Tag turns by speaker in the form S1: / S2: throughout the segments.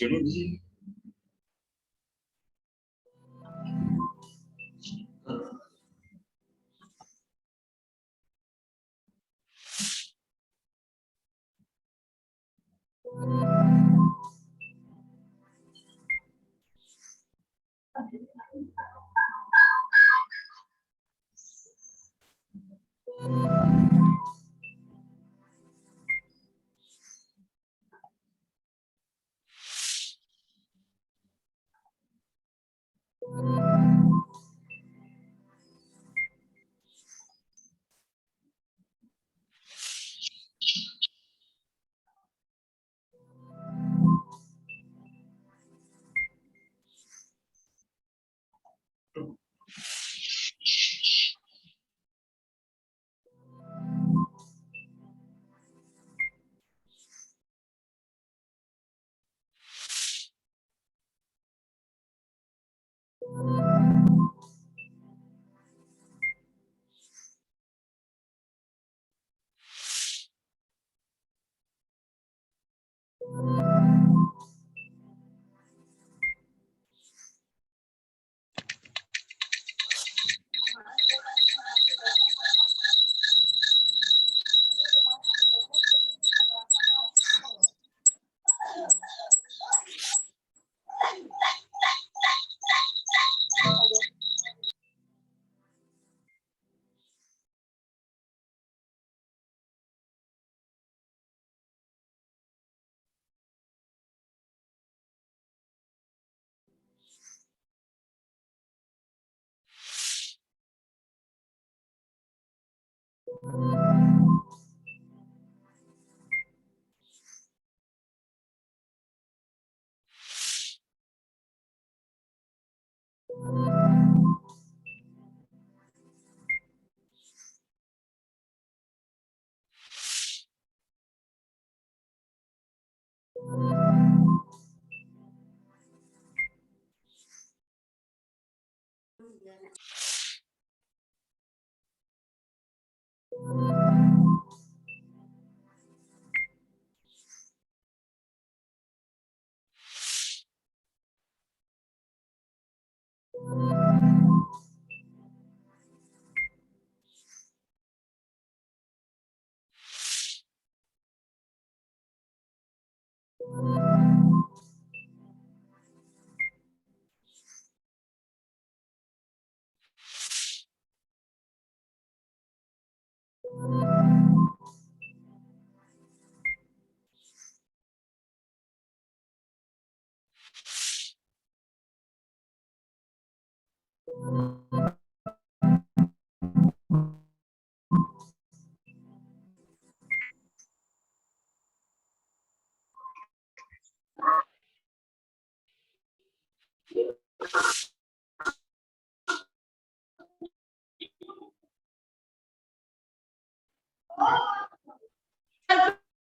S1: Jadi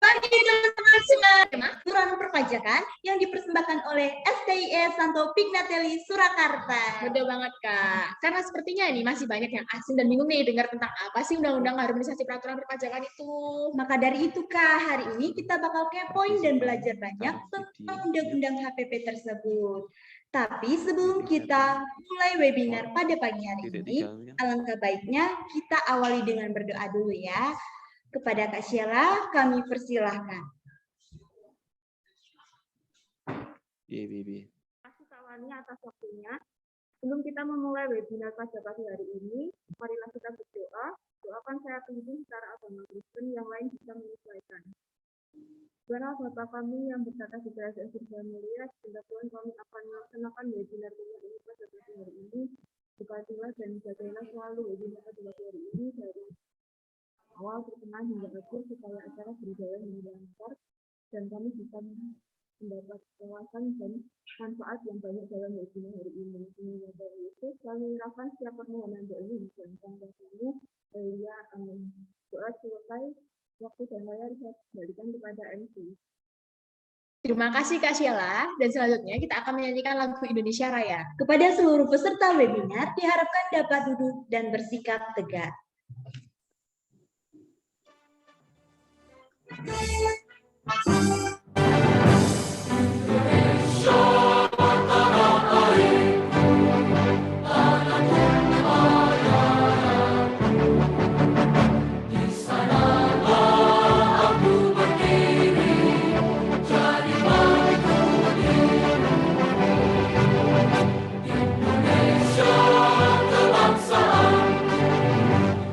S1: Pagi teman-teman semua, aturan perpajakan yang dipersembahkan oleh STIE Santo Pignatelli Surakarta.
S2: Betul banget Kak, karena sepertinya nih masih banyak yang asing dan bingung nih dengar tentang apa sih undang-undang harmonisasi peraturan perpajakan itu.
S1: Maka dari itu Kak, hari ini kita bakal kepoin dan belajar banyak tentang undang-undang HPP tersebut. Tapi sebelum kita mulai webinar pada pagi hari ini, alangkah baiknya kita awali dengan berdoa dulu ya. Kepada Kak Sheila, kami persilahkan.
S3: Terima kasih Kak Wani atas waktunya. Sebelum kita memulai webinar pada pagi hari ini, marilah kita berdoa. Doakan saya pimpin secara agama Kristen yang lain bisa menyesuaikan. Tuhan Bapa kami yang berkata di kerajaan surga mulia, sehingga Tuhan kami akan melaksanakan webinar ini pada pagi hari ini. Berkatilah dan jagalah selalu webinar pada pagi hari ini dari awal pertengahan hingga akhir supaya acara berjalan dengan lancar dan kami bisa mendapat wawasan dan manfaat yang banyak dalam webinar hari ini. Sehingga dari itu kami menyerahkan setiap permohonan doa ini dan tanggal ini. Amin. Doa selesai, waktu dan layar saya kembalikan kepada MC.
S2: Terima kasih Kak Sheila, dan selanjutnya kita akan menyanyikan lagu Indonesia Raya.
S1: Kepada seluruh peserta webinar diharapkan dapat duduk dan bersikap tegak.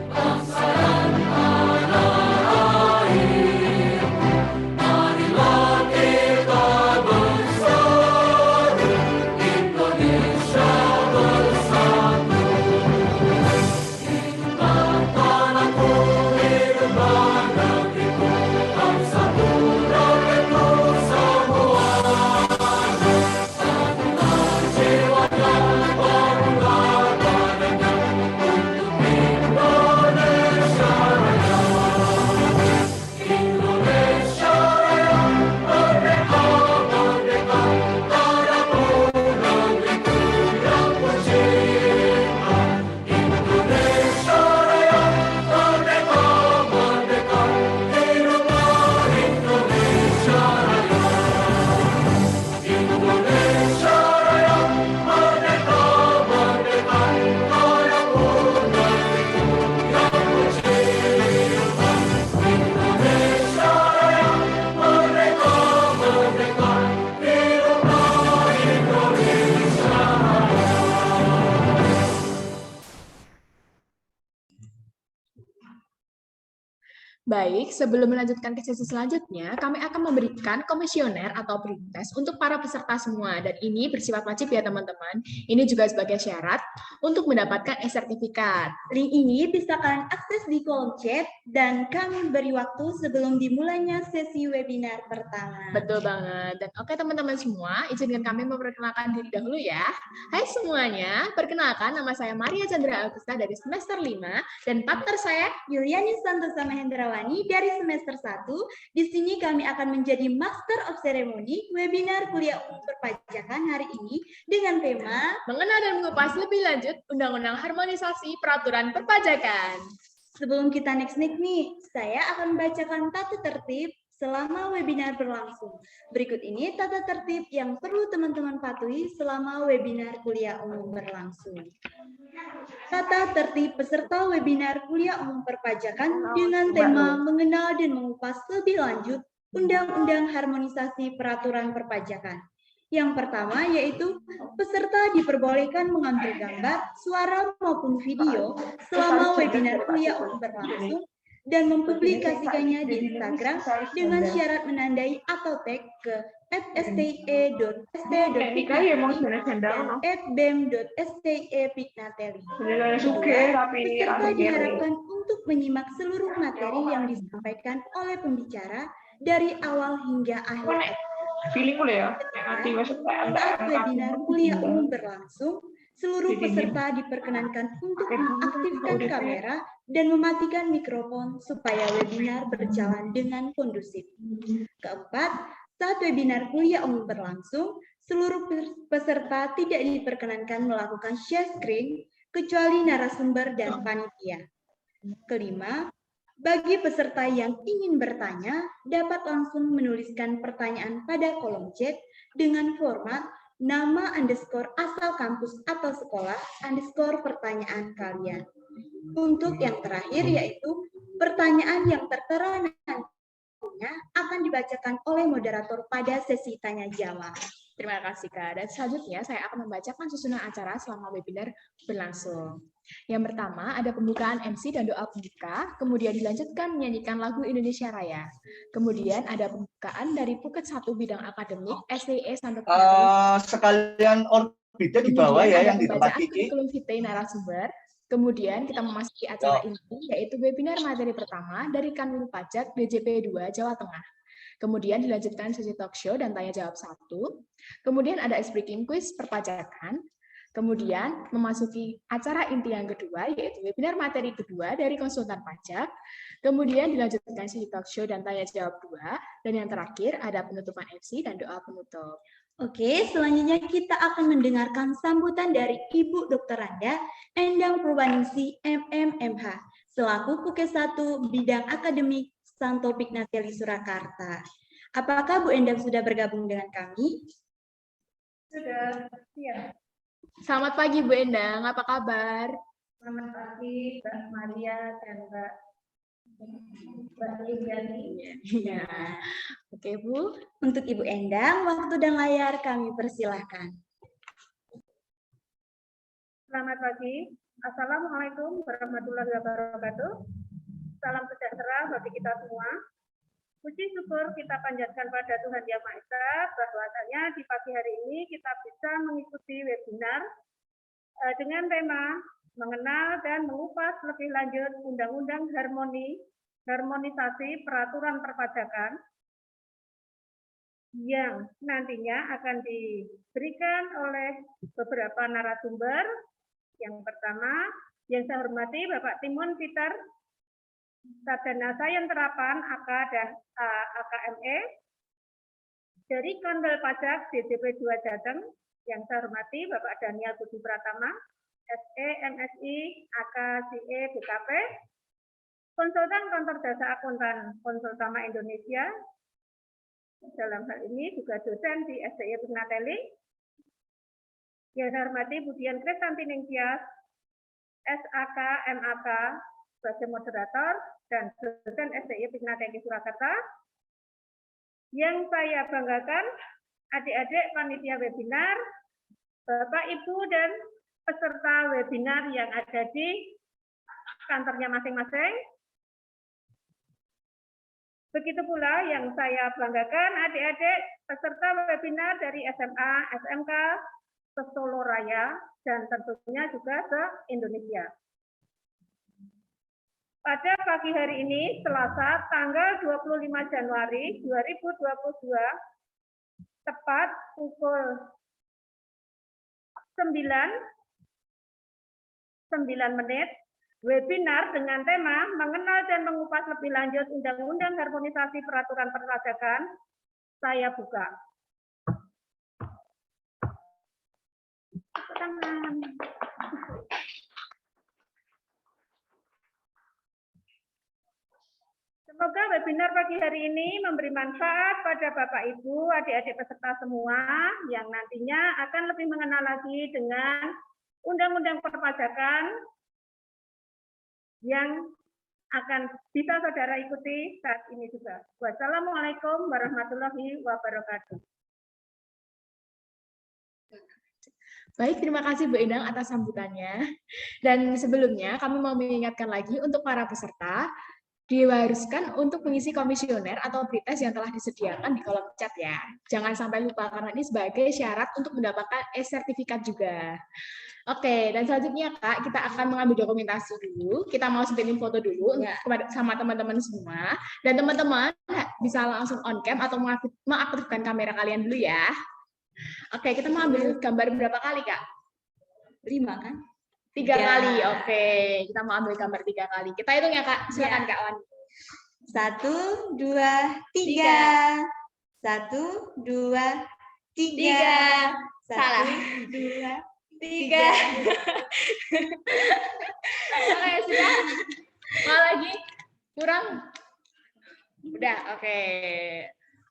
S4: Bangsa dan tanah air, marilah
S2: Baik, sebelum melanjutkan ke sesi selanjutnya, kami akan memberikan komisioner atau pretest untuk para peserta semua. Dan ini bersifat wajib ya teman-teman. Ini juga sebagai syarat untuk mendapatkan e-sertifikat.
S1: Link ini bisa kalian akses di kolom chat dan kami beri waktu sebelum dimulainya sesi webinar pertama.
S2: Betul banget. Dan oke teman-teman semua, izinkan kami memperkenalkan diri dahulu ya. Hai semuanya, perkenalkan nama saya Maria Chandra Agusta dari semester 5 dan partner saya
S1: Yuliani Santosa Mahendrawani dari semester 1. Di sini kami akan menjadi Master of Ceremony webinar kuliah umum perpajakan hari ini dengan tema
S2: mengenal dan mengupas lebih lanjut Undang-Undang Harmonisasi Peraturan Perpajakan.
S1: Sebelum kita next nih, saya akan membacakan tata tertib selama webinar berlangsung. Berikut ini tata tertib yang perlu teman-teman patuhi selama webinar kuliah umum berlangsung. Tata tertib peserta webinar kuliah umum perpajakan dengan tema mengenal dan mengupas lebih lanjut Undang-Undang Harmonisasi Peraturan Perpajakan. Yang pertama yaitu peserta diperbolehkan mengambil gambar, suara maupun video selama webinar kuliah umum berlangsung dan mempublikasikannya di Instagram dengan syarat menandai atau tag ke @ste.st.pignatelli dan @bem.ste.pignatelli. Peserta diharapkan untuk menyimak seluruh materi yang disampaikan oleh pembicara dari awal hingga akhir. Saat webinar kuliah umum berlangsung, seluruh peserta diperkenankan untuk mengaktifkan kamera dan mematikan mikrofon supaya webinar berjalan dengan kondusif. Keempat, saat webinar kuliah umum berlangsung, seluruh peserta tidak diperkenankan melakukan share screen kecuali narasumber dan panitia. Kelima, bagi peserta yang ingin bertanya, dapat langsung menuliskan pertanyaan pada kolom chat dengan format nama _ asal kampus atau sekolah _ pertanyaan kalian. Untuk yang terakhir yaitu pertanyaan yang tertera nantinya akan dibacakan oleh moderator pada sesi tanya jawab.
S2: Terima kasih Kak. Dan selanjutnya saya akan membacakan susunan acara selama webinar berlangsung. Yang pertama ada pembukaan MC dan doa pembuka, kemudian dilanjutkan menyanyikan lagu Indonesia Raya. Kemudian ada pembukaan dari Puket 1 bidang akademik STE Santo
S4: sekalian orbitnya di bawah ya yang di tempat Kiki.
S2: Kurikulum vitae narasumber. Kemudian kita memasuki acara inti yaitu webinar materi pertama dari Kanwil Pajak DJP 2 Jawa Tengah. Kemudian dilanjutkan sesi talk show dan tanya jawab 1. Kemudian ada ice breaking quiz perpajakan. Kemudian memasuki acara inti yang kedua, yaitu webinar materi kedua dari konsultan pajak. Kemudian dilanjutkan sesi talk show dan tanya jawab 2. Dan yang terakhir ada penutupan MC dan doa penutup.
S1: Oke, selanjutnya kita akan mendengarkan sambutan dari Ibu Dr. Randa Endang Purwaningsi MMMH, selaku Puket 1 Bidang Akademik Santo Pignatelli Surakarta. Apakah Bu Endang sudah bergabung dengan kami?
S3: Sudah, iya.
S2: Selamat pagi Bu Endang, apa kabar?
S3: Selamat pagi Mbak Maria dan Mbak Iriani.
S2: Iya. Oke Bu.
S1: Untuk Ibu Endang, waktu dan layar kami persilahkan.
S3: Selamat pagi. Assalamualaikum warahmatullahi wabarakatuh. Salam sejahtera bagi kita semua. Puji syukur kita panjatkan pada Tuhan Yang Maha Esa bahwasanya di pagi hari ini kita bisa mengikuti webinar dengan tema mengenal dan mengupas lebih lanjut Undang-Undang Harmonisasi Peraturan Perpajakan yang nantinya akan diberikan oleh beberapa narasumber. Yang pertama, yang saya hormati Bapak Timun Peter, Sarjana Sains Terapan AKME dari Kanwil Pajak DJP 2 Jateng. Yang saya hormati Bapak Daniel Budi Pratama, SE MSI AKCE BKP, konsultan kantor jasa akuntan Konsultama Indonesia. Dalam hal ini juga dosen di STI Pignatelli. Yang saya hormati Budian Kristanti Tias, SAK MAK sebagai moderator dan dosen STI Pignatelli Surakarta. Yang saya banggakan, adik-adik panitia webinar, Bapak, Ibu, dan peserta webinar yang ada di kantornya masing-masing. Begitu pula yang saya banggakan adik-adik peserta webinar dari SMA, SMK, se-Solo Raya, dan tentunya juga se-Indonesia. Pada pagi hari ini, Selasa, tanggal 25 Januari 2022, tepat pukul 9 menit, webinar dengan tema mengenal dan mengupas lebih lanjut Undang-Undang Harmonisasi Peraturan Perpajakan, saya buka. Tangan. Semoga webinar pagi hari ini memberi manfaat pada Bapak Ibu, adik-adik peserta semua yang nantinya akan lebih mengenal lagi dengan Undang-Undang Perpajakan yang akan bisa saudara ikuti saat ini juga. Wassalamualaikum warahmatullahi wabarakatuh.
S2: Baik, terima kasih Bu Endang atas sambutannya. Dan sebelumnya kami mau mengingatkan lagi untuk para peserta, diharuskan untuk mengisi komisioner atau pretest yang telah disediakan di kolom chat ya. Jangan sampai lupa karena ini sebagai syarat untuk mendapatkan e-sertifikat juga. Oke, dan selanjutnya Kak, kita akan mengambil dokumentasi dulu. Kita mau sebentin foto dulu sama teman-teman semua. Dan teman-teman bisa langsung on cam atau mengaktifkan kamera kalian dulu ya. Oke, kita mau ambil gambar berapa kali Kak?
S1: 5 kan?
S2: 3 kali, oke. Kita mau ambil gambar 3 kali. Kita hitung ya Kak, silakan Kak Wan.
S1: 1, 2, 3. 1, 2, 3.
S2: Salah.
S1: 1, 2,
S2: 3. Oke, sudah. Mau lagi? Kurang? Udah, oke.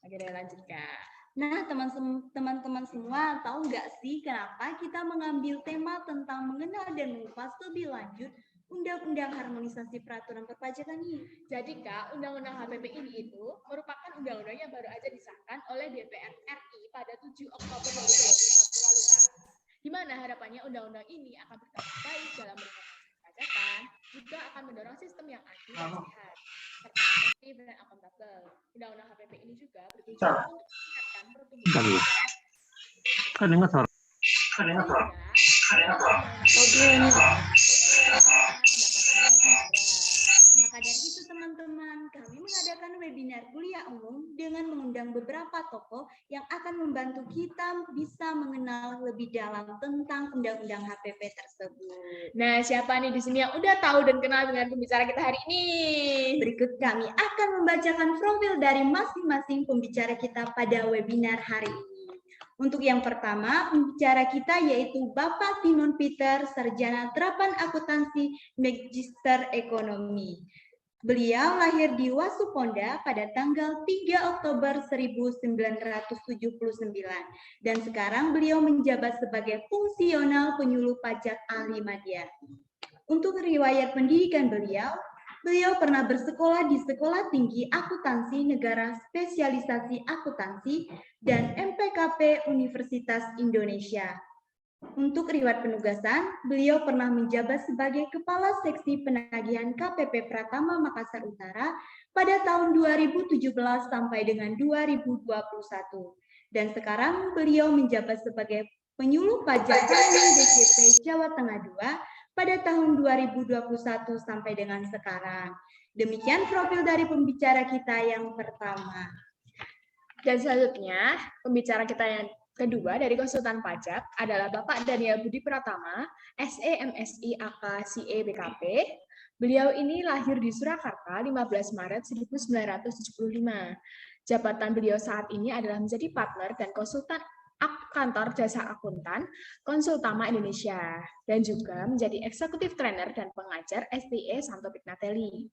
S2: Oke, deh, lanjut Kak.
S1: Nah, teman-teman semua tahu nggak sih kenapa kita mengambil tema tentang mengenal dan mengupas lebih lanjut Undang-Undang Harmonisasi Peraturan Perpajakan ini?
S2: Jadi Kak, Undang-Undang HPP ini itu merupakan undang-undang yang baru aja disahkan oleh DPR RI pada 7 Oktober 2021 lalu Kak. Di mana harapannya undang-undang ini akan berdampak baik dalam menegakkan perpajakan, juga akan mendorong sistem yang adil dan sehat, serta efektif dan akuntabel. Undang-undang HPP ini juga bertujuan untuk meningkatkan pertumbuhan.
S1: Maka dari itu teman-teman, kami mengadakan webinar kuliah umum dengan mengundang beberapa tokoh yang akan membantu kita bisa mengenal lebih dalam tentang Undang-Undang HPP tersebut.
S2: Nah, siapa nih di sini yang udah tahu dan kenal dengan pembicara kita hari ini?
S1: Berikut kami akan membacakan profil dari masing-masing pembicara kita pada webinar hari ini. Untuk yang pertama, pembicara kita yaitu Bapak Timon Peter, Sarjana Terapan Akuntansi Magister Ekonomi. Beliau lahir di Wasuponda pada tanggal 3 Oktober 1979 dan sekarang beliau menjabat sebagai fungsional penyuluh pajak ahli madya. Untuk riwayat pendidikan beliau pernah bersekolah di Sekolah Tinggi Akuntansi Negara Spesialisasi Akuntansi dan MPKP Universitas Indonesia. Untuk riwayat penugasan, beliau pernah menjabat sebagai Kepala Seksi Penagihan KPP Pratama Makassar Utara pada tahun 2017 sampai dengan 2021. Dan sekarang beliau menjabat sebagai Penyuluh Pajak ahli DJP Jawa Tengah II pada tahun 2021 sampai dengan sekarang. Demikian profil dari pembicara kita yang pertama.
S2: Dan selanjutnya, pembicara kita yang kedua dari konsultan pajak adalah Bapak Daniel Budi Pratama, SE MSI AK CE BKP. Beliau ini lahir di Surakarta 15 Maret 1975. Jabatan beliau saat ini adalah menjadi partner dan konsultan kantor jasa akuntan Konsultama Indonesia dan juga menjadi eksekutif trainer dan pengajar STE Santo Pignatelli.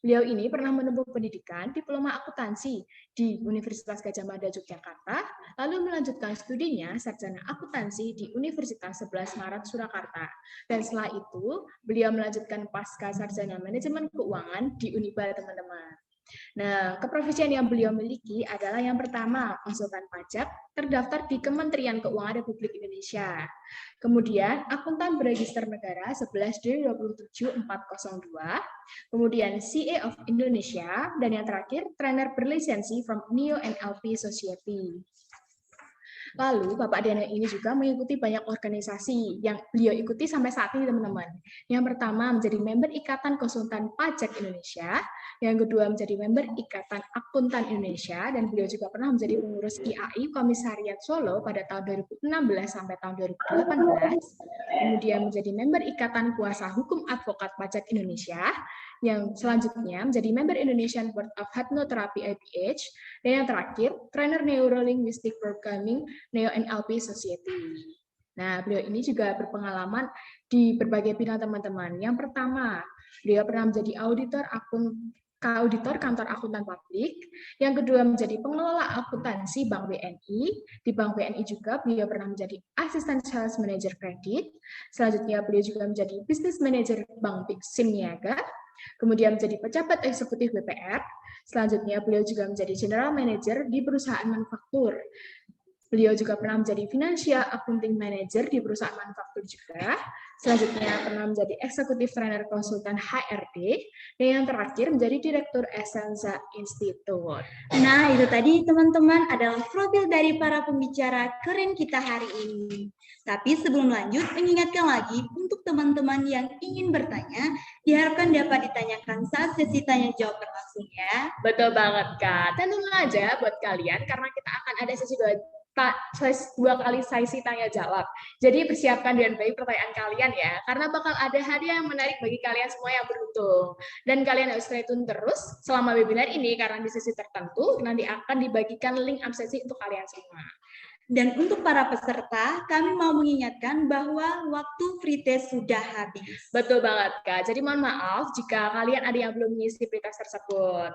S2: Beliau ini pernah menempuh pendidikan diploma akuntansi di Universitas Gadjah Mada Yogyakarta, lalu melanjutkan studinya sarjana akuntansi di Universitas 11 Maret Surakarta. Dan setelah itu, beliau melanjutkan pasca sarjana manajemen keuangan di Uniba, teman-teman. Nah, keprofesian yang beliau miliki adalah yang pertama, konsultan pajak terdaftar di Kementerian Keuangan Republik Indonesia. Kemudian, akuntan beregister negara 11D27402. Kemudian, CA of Indonesia. Dan yang terakhir, trainer berlisensi from Neo NLP Society. Lalu, Bapak Daniel ini juga mengikuti banyak organisasi yang beliau ikuti sampai saat ini, teman-teman. Yang pertama, menjadi member Ikatan Konsultan Pajak Indonesia. Yang kedua, menjadi member Ikatan Akuntan Indonesia. Dan beliau juga pernah menjadi pengurus IAI Komisariat Solo pada tahun 2016 sampai tahun 2018. Kemudian menjadi member Ikatan Kuasa Hukum Advokat Pajak Indonesia. Yang selanjutnya menjadi member Indonesian Board of Hypnotherapy IPH. Dan yang terakhir, trainer Neurolinguistic Programming Neo NLP Society. Nah, beliau ini juga berpengalaman di berbagai bidang, teman-teman. Yang pertama, beliau pernah menjadi auditor kantor akuntan publik. Yang kedua, menjadi pengelola akuntansi Bank BNI. Di Bank BNI juga beliau pernah menjadi asisten sales manager kredit. Selanjutnya, beliau juga menjadi business manager Bank Simniaga. Kemudian menjadi pejabat eksekutif BPR. Selanjutnya, beliau juga menjadi general manager di perusahaan manufaktur. Beliau juga pernah menjadi financial accounting manager di perusahaan manufaktur juga. Selanjutnya pernah menjadi eksekutif trainer konsultan HRD. Dan yang terakhir menjadi direktur Essenza Institute.
S1: Nah, itu tadi teman-teman adalah profil dari para pembicara keren kita hari ini. Tapi sebelum lanjut, mengingatkan lagi untuk teman-teman yang ingin bertanya, diharapkan dapat ditanyakan saat sesi tanya jawab berlangsung ya.
S2: Betul banget, Kak. Tentu aja buat kalian, karena kita akan ada sesi dua kali sesi tanya jawab. Jadi persiapkan dengan baik pertanyaan kalian ya, karena bakal ada hadiah yang menarik bagi kalian semua yang beruntung. Dan kalian harus stay tune terus selama webinar ini, karena di sesi tertentu nanti akan dibagikan link absensi untuk kalian semua.
S1: Dan untuk para peserta, kami mau mengingatkan bahwa waktu free test sudah habis.
S2: Betul banget, Kak. Jadi mohon maaf jika kalian ada yang belum mengisi free test tersebut.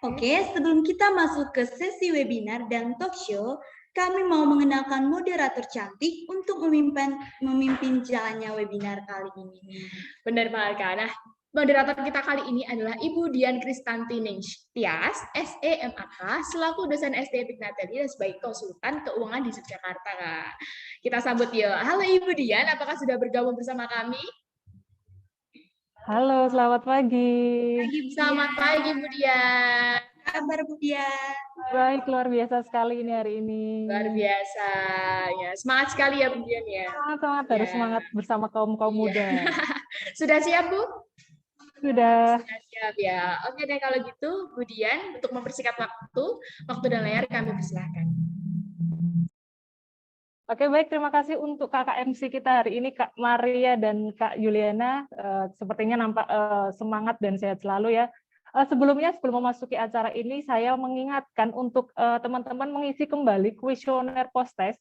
S1: Oke, sebelum kita masuk ke sesi webinar dan talk show, kami mau mengenalkan moderator cantik untuk memimpin jalannya webinar kali ini.
S2: Benar banget, Kak. Nah, moderator kita kali ini adalah Ibu Dian Kristanti Tias, SEMAK, selaku dosen SD Pignatelli dan sebagai konsultan keuangan di Yogyakarta, Kak. Kita sambut yuk. Halo Ibu Dian, apakah sudah bergabung bersama kami?
S5: Halo, selamat pagi.
S2: Selamat pagi, Bu Dian.
S1: Kabar Bu Dian?
S5: Baik, luar biasa sekali ini hari ini.
S2: Luar biasa, ya semangat sekali ya Bu Dian ya.
S5: Semangat, harus semangat bersama kaum muda.
S2: Sudah siap Bu?
S5: Sudah.
S2: Sudah siap ya. Oke deh kalau gitu, Bu Dian, untuk mempersingkat waktu dan layar kami persilahkan.
S5: Oke, baik. Terima kasih untuk kakak MC kita hari ini, Kak Maria dan Kak Yuliana. Sepertinya nampak semangat dan sehat selalu ya. Sebelum memasuki acara ini, saya mengingatkan untuk teman-teman mengisi kembali kuesioner post-test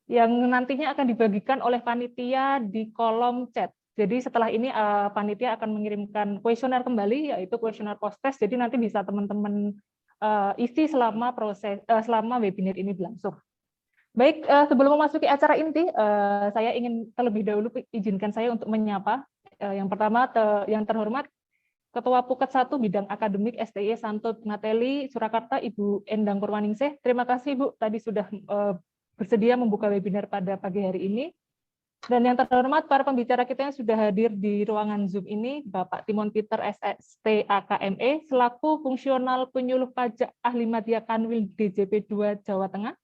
S5: yang nantinya akan dibagikan oleh panitia di kolom chat. Jadi setelah ini panitia akan mengirimkan kuesioner kembali, yaitu kuesioner post-test. Jadi nanti bisa teman-teman isi selama webinar ini berlangsung. Baik, sebelum memasuki acara inti, saya ingin terlebih dahulu izinkan saya untuk menyapa. Yang pertama, yang terhormat Ketua Puket 1 Bidang Akademik STI Santo Pignatelli Surakarta, Ibu Endang Purwaningsih. Terima kasih Bu, tadi sudah bersedia membuka webinar pada pagi hari ini. Dan yang terhormat para pembicara kita yang sudah hadir di ruangan Zoom ini, Bapak Timon Peter SST AKME, selaku fungsional penyuluh pajak ahli madya Kanwil DJP 2 Jawa Tengah.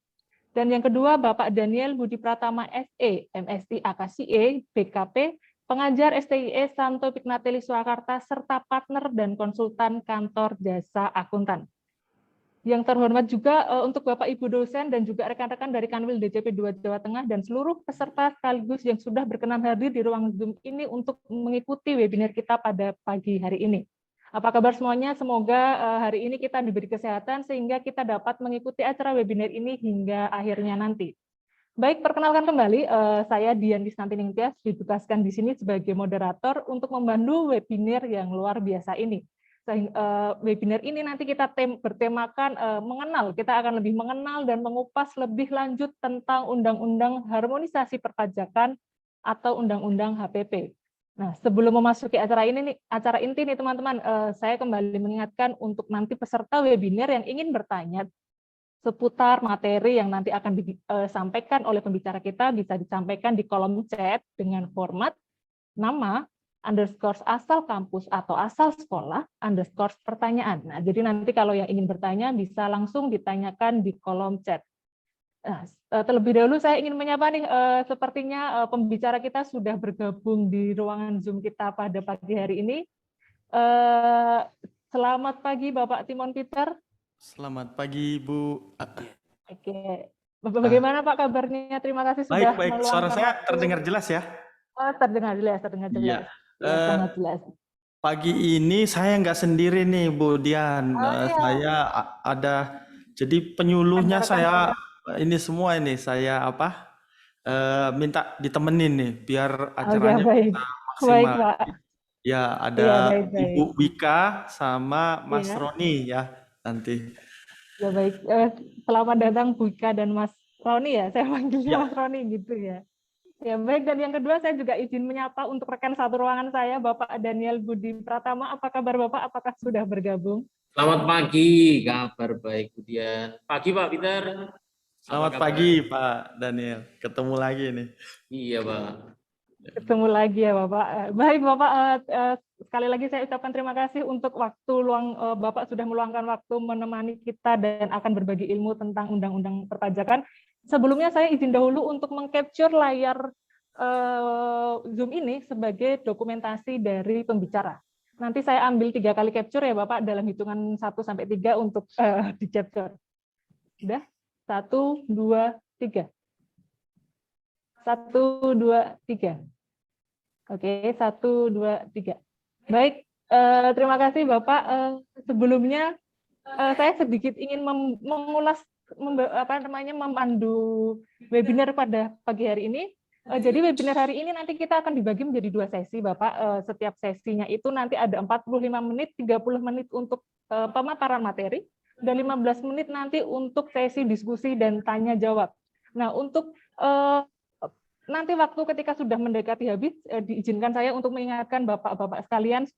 S5: Dan yang kedua, Bapak Daniel Budi Pratama SE, MSI AKCE, BKP, pengajar STIE Santo Pignatelli Surakarta, serta partner dan konsultan kantor jasa akuntan. Yang terhormat juga untuk Bapak Ibu dosen dan juga rekan-rekan dari Kanwil DJP 2 Jawa Tengah dan seluruh peserta sekaligus yang sudah berkenan hadir di ruang Zoom ini untuk mengikuti webinar kita pada pagi hari ini. Apa kabar semuanya? Semoga hari ini kita diberi kesehatan sehingga kita dapat mengikuti acara webinar ini hingga akhirnya nanti. Baik, perkenalkan kembali, saya Dian Kristanti Tias, ditugaskan di sini sebagai moderator untuk memandu webinar yang luar biasa ini. Webinar ini nanti kita bertemakan mengenal, kita akan lebih mengenal dan mengupas lebih lanjut tentang Undang-Undang Harmonisasi Perpajakan atau Undang-Undang HPP. Nah, sebelum memasuki acara acara inti nih teman-teman, saya kembali mengingatkan untuk nanti peserta webinar yang ingin bertanya seputar materi yang nanti akan disampaikan oleh pembicara kita bisa disampaikan di kolom chat dengan format nama underscore asal kampus atau asal sekolah underscore pertanyaan. Nah, jadi nanti kalau yang ingin bertanya bisa langsung ditanyakan di kolom chat. Nah, terlebih dahulu saya ingin menyapa nih, sepertinya pembicara kita sudah bergabung di ruangan Zoom kita pada pagi hari ini. Selamat pagi Bapak Timon Peter.
S6: Selamat pagi Bu.
S5: Oke, bagaimana Pak kabarnya? Terima kasih sudah
S6: Baik, suara
S5: meluangkan
S6: saya
S5: waktu.
S6: terdengar jelas ya?
S5: Oh, terdengar jelas.
S6: Iya.
S5: Ya, sangat jelas.
S6: Pagi ini saya nggak sendiri nih Bu Dian.
S5: Oh, iya.
S6: Saya ada, jadi penyuluhnya
S5: Ada
S6: saya
S5: rekan-rekan.
S6: ini semua ini saya minta ditemenin nih biar acaranya
S5: baik.
S6: bisa
S5: Baik,
S6: maksimal.
S5: Pak.
S6: Ya, ada
S5: Iya, baik.
S6: Ibu Wika sama Mas
S5: Iya.
S6: Roni ya nanti.
S5: Ya, baik. Selamat datang Bu Ika dan Mas Roni ya. Saya panggilnya
S6: Ya.
S5: Mas Roni gitu ya. Ya, baik. Dan yang kedua saya juga izin menyapa untuk rekan satu ruangan saya, Bapak Daniel Budi Pratama. Apa kabar Bapak? Apakah sudah bergabung?
S7: Selamat pagi, kabar baik Bu Dian. Pagi Pak Peter.
S6: Selamat pagi Pak Daniel. Ketemu lagi nih.
S7: Iya Pak.
S5: Ketemu lagi ya Bapak. Baik Bapak, sekali lagi saya ucapkan terima kasih untuk waktu luang Bapak sudah meluangkan waktu menemani kita dan akan berbagi ilmu tentang Undang-Undang Perpajakan. Sebelumnya saya izin dahulu untuk mengcapture layar Zoom ini sebagai dokumentasi dari pembicara. Nanti saya ambil 3 kali capture ya Bapak dalam hitungan 1 sampai 3 untuk di capture. Sudah? 1, 2, 3. 1, 2, 3. Oke, 1, 2, 3. Baik, terima kasih Bapak. Sebelumnya saya sedikit ingin mengulas, memandu webinar pada pagi hari ini. Jadi webinar hari ini nanti kita akan dibagi menjadi 2 sesi, Bapak. Setiap sesinya itu nanti ada 45 menit, 30 menit untuk pemaparan materi, dan 15 menit nanti untuk sesi diskusi dan tanya jawab. Nah, untuk nanti waktu ketika sudah mendekati habis, diizinkan saya untuk mengingatkan Bapak-Bapak sekalian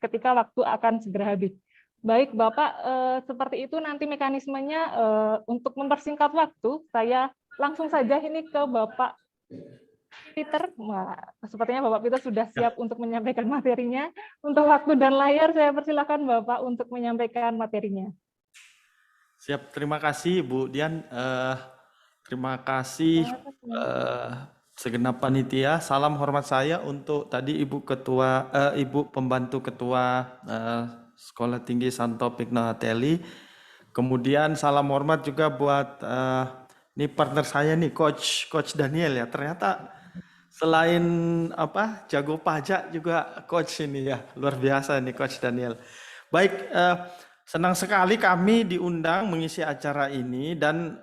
S5: ketika waktu akan segera habis. Baik Bapak, seperti itu nanti mekanismenya. Untuk mempersingkat waktu, saya langsung saja ini ke Bapak Peter. Wah, sepertinya Bapak Peter sudah siap untuk menyampaikan materinya. Untuk waktu dan layar, saya persilakan Bapak untuk menyampaikan materinya.
S6: Siap, terima kasih Bu Dian. Terima kasih segenap panitia. Salam hormat saya untuk tadi Ibu Pembantu Ketua Sekolah Tinggi Santo Pigno Hateli. Kemudian salam hormat juga buat ini partner saya nih, Coach Daniel ya. Ternyata selain jago pajak juga Coach ini ya, luar biasa nih Coach Daniel. Baik, senang sekali kami diundang mengisi acara ini dan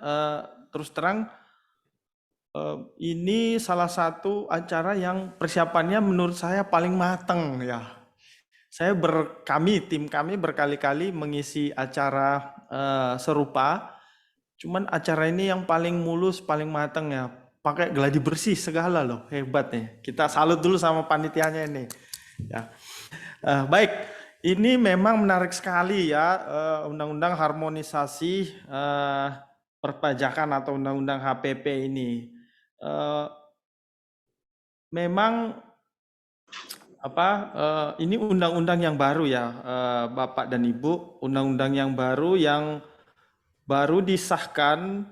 S6: terus terang ini salah satu acara yang persiapannya menurut saya paling matang ya. Tim kami berkali-kali mengisi acara serupa, cuman acara ini yang paling mulus, paling matang ya. Pakai gladi bersih segala loh, hebat nih. Kita salut dulu sama panitianya ini. Ya. Baik, ini memang menarik sekali ya, Undang-Undang Harmonisasi Perpajakan atau Undang-Undang HPP ini. Memang ini undang-undang yang baru ya, Bapak dan Ibu, undang-undang yang baru disahkan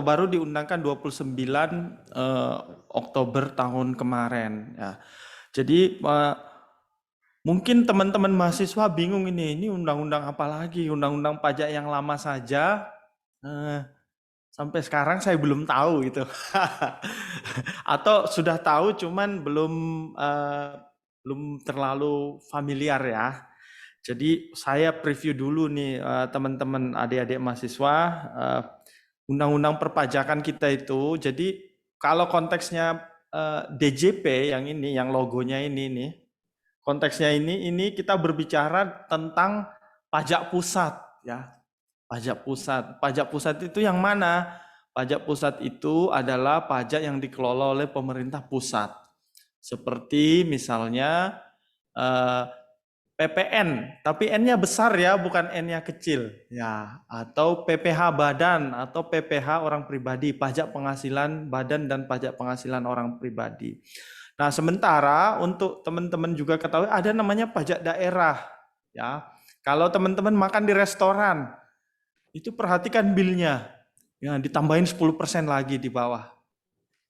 S6: baru diundangkan 29 Oktober tahun kemarin ya. Jadi mungkin teman-teman mahasiswa bingung ini undang-undang apa lagi, undang-undang pajak yang lama saja. Sampai sekarang saya belum tahu gitu. Atau sudah tahu cuman belum terlalu familiar ya. Jadi saya preview dulu nih teman-teman adik-adik mahasiswa, undang-undang perpajakan kita itu. Jadi kalau konteksnya DJP yang ini, yang logonya ini nih, konteksnya ini kita berbicara tentang pajak pusat ya. Pajak pusat itu yang mana? Pajak pusat itu adalah pajak yang dikelola oleh pemerintah pusat. Seperti misalnya PPN, tapi N-nya besar ya, bukan N-nya kecil ya, atau PPH badan atau PPH orang pribadi, pajak penghasilan badan dan pajak penghasilan orang pribadi. Nah, sementara untuk teman-teman juga ketahui ada namanya pajak daerah ya. Kalau teman-teman makan di restoran, itu perhatikan bilnya. Ya, ditambahin 10% lagi di bawah.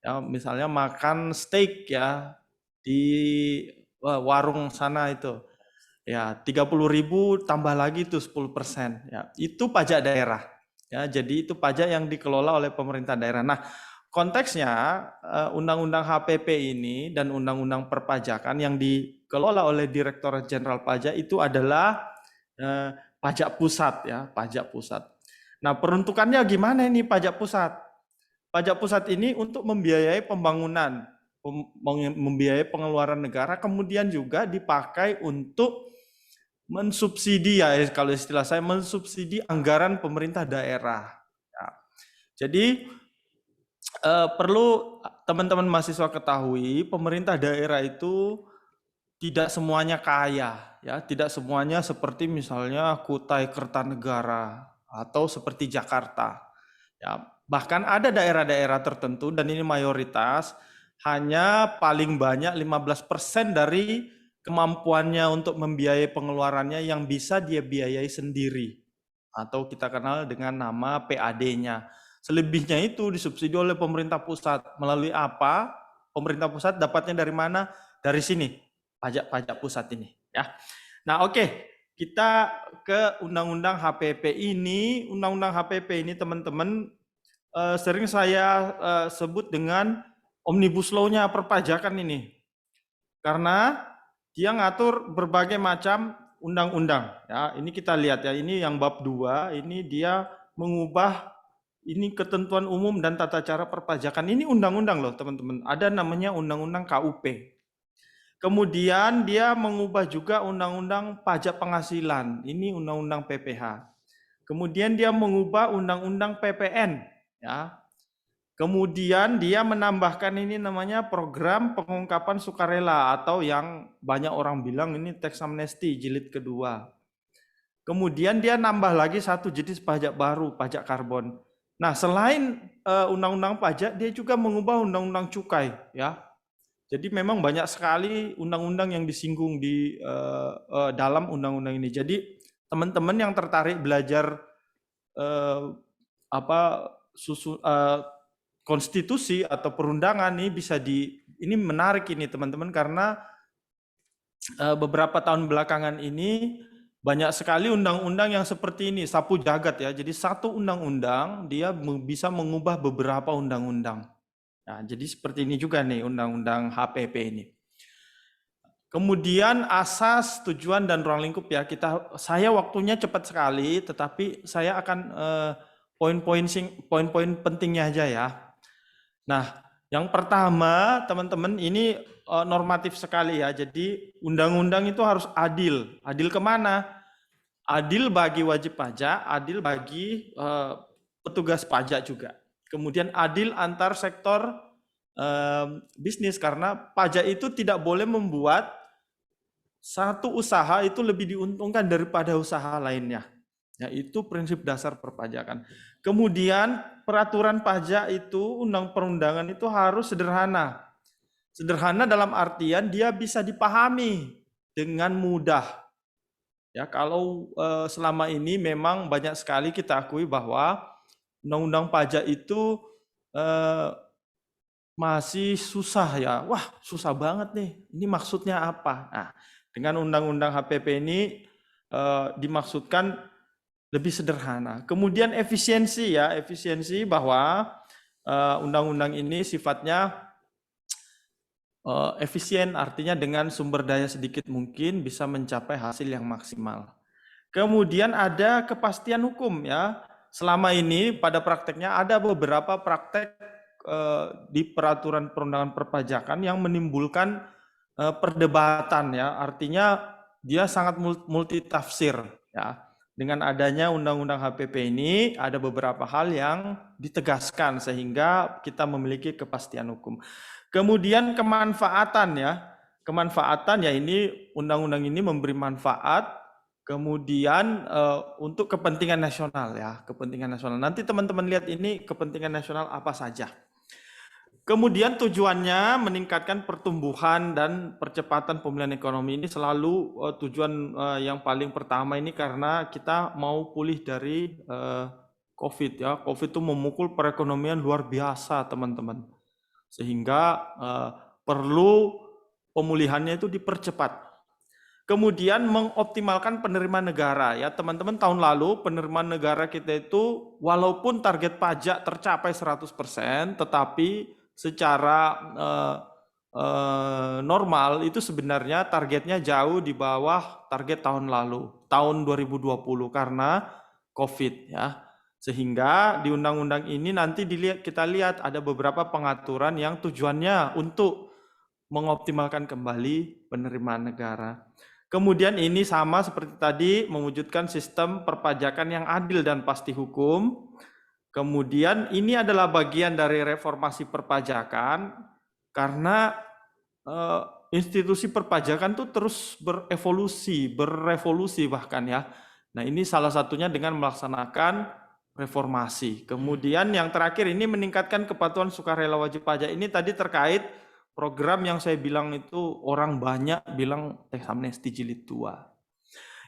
S6: Ya, misalnya makan steak ya di warung sana itu. Ya, 30.000 tambah lagi itu 10%. Ya, itu pajak daerah. Ya, jadi itu pajak yang dikelola oleh pemerintah daerah. Nah, konteksnya Undang-Undang HPP ini dan Undang-Undang Perpajakan yang dikelola oleh Direktorat Jenderal Pajak itu adalah pajak pusat ya, pajak pusat. Nah, peruntukannya gimana ini pajak pusat? Pajak pusat ini untuk membiayai pembangunan, membiayai pengeluaran negara, kemudian juga dipakai untuk mensubsidi ya, kalau istilah saya mensubsidi anggaran pemerintah daerah. Ya. Jadi perlu teman-teman mahasiswa ketahui, pemerintah daerah itu tidak semuanya kaya, ya, tidak semuanya seperti misalnya Kutai Kertanegara atau seperti Jakarta. Ya, bahkan ada daerah-daerah tertentu dan ini mayoritas hanya paling banyak 15% dari kemampuannya untuk membiayai pengeluarannya yang bisa dia biayai sendiri atau kita kenal dengan nama PAD-nya. Selebihnya itu disubsidi oleh pemerintah pusat. Melalui apa? Pemerintah pusat dapatnya dari mana? Dari sini, pajak-pajak pusat ini. Ya. Nah, oke. Kita ke Undang-Undang HPP ini. Undang-Undang HPP ini teman-teman sering saya sebut dengan Omnibus Law-nya perpajakan ini. Karena dia ngatur berbagai macam undang-undang. Ya, ini kita lihat ya, ini yang bab 2, ini dia mengubah ini ketentuan umum dan tata cara perpajakan. Ini undang-undang loh teman-teman. Ada namanya Undang-Undang KUP. Kemudian dia mengubah juga Undang-Undang Pajak Penghasilan. Ini Undang-Undang PPH. Kemudian dia mengubah Undang-Undang PPN. Ya. Kemudian dia menambahkan ini namanya program pengungkapan sukarela atau yang banyak orang bilang ini tax amnesty jilid kedua. Kemudian dia nambah lagi satu jenis pajak baru, pajak karbon. Nah, selain undang-undang pajak, dia juga mengubah undang-undang cukai, ya. Jadi memang banyak sekali undang-undang yang disinggung di dalam undang-undang ini. Jadi teman-teman yang tertarik belajar konstitusi atau perundangan ini bisa ini menarik ini teman-teman karena beberapa tahun belakangan ini banyak sekali undang-undang yang seperti ini, sapu jagat ya. Jadi satu undang-undang dia bisa mengubah beberapa undang-undang. Nah, jadi seperti ini juga nih undang-undang HPP ini. Kemudian asas, tujuan dan ruang lingkup ya. Saya waktunya cepat sekali, tetapi saya akan poin-poin pentingnya aja ya. Nah, yang pertama teman-teman ini normatif sekali ya. Jadi undang-undang itu harus adil. Adil kemana? Adil bagi wajib pajak, adil bagi petugas pajak juga. Kemudian adil antar sektor bisnis karena pajak itu tidak boleh membuat satu usaha itu lebih diuntungkan daripada usaha lainnya. Ya, itu prinsip dasar perpajakan. Kemudian peraturan pajak itu, perundangan itu harus sederhana. Sederhana dalam artian dia bisa dipahami dengan mudah. Ya, kalau selama ini memang banyak sekali kita akui bahwa undang-undang pajak itu masih susah ya. Wah, susah banget nih. Ini maksudnya apa? Nah, dengan undang-undang HPP ini dimaksudkan lebih sederhana. Kemudian efisiensi ya, efisiensi bahwa undang-undang ini sifatnya efisien, artinya dengan sumber daya sedikit mungkin bisa mencapai hasil yang maksimal. Kemudian ada kepastian hukum ya. Selama ini pada prakteknya ada beberapa praktek di peraturan perundangan perpajakan yang menimbulkan perdebatan ya. Artinya dia sangat multitafsir ya. dengan adanya undang-undang HPP ini ada beberapa hal yang ditegaskan sehingga kita memiliki kepastian hukum. Kemudian kemanfaatan ya. Kemanfaatan ya, ini undang-undang ini memberi manfaat kemudian untuk kepentingan nasional ya, kepentingan nasional. Nanti teman-teman lihat ini kepentingan nasional apa saja. Kemudian tujuannya meningkatkan pertumbuhan dan percepatan pemulihan ekonomi. Ini selalu tujuan yang paling pertama ini karena kita mau pulih dari COVID ya. COVID itu memukul perekonomian luar biasa teman-teman. Sehingga perlu pemulihannya itu dipercepat. Kemudian mengoptimalkan penerimaan negara ya teman-teman. Tahun lalu penerimaan negara kita itu walaupun target pajak tercapai 100%, tetapi secara normal itu sebenarnya targetnya jauh di bawah target tahun lalu, tahun 2020 karena COVID ya. Sehingga di undang-undang ini nanti kita lihat ada beberapa pengaturan yang tujuannya untuk mengoptimalkan kembali penerimaan negara. Kemudian ini sama seperti tadi, mewujudkan sistem perpajakan yang adil dan pasti hukum. Kemudian ini adalah bagian dari reformasi perpajakan karena institusi perpajakan itu terus berevolusi bahkan ya. Nah ini salah satunya dengan melaksanakan reformasi. Kemudian yang terakhir ini meningkatkan kepatuhan sukarela wajib pajak. Ini tadi terkait program yang saya bilang itu orang banyak bilang teks amnesti jilid 2.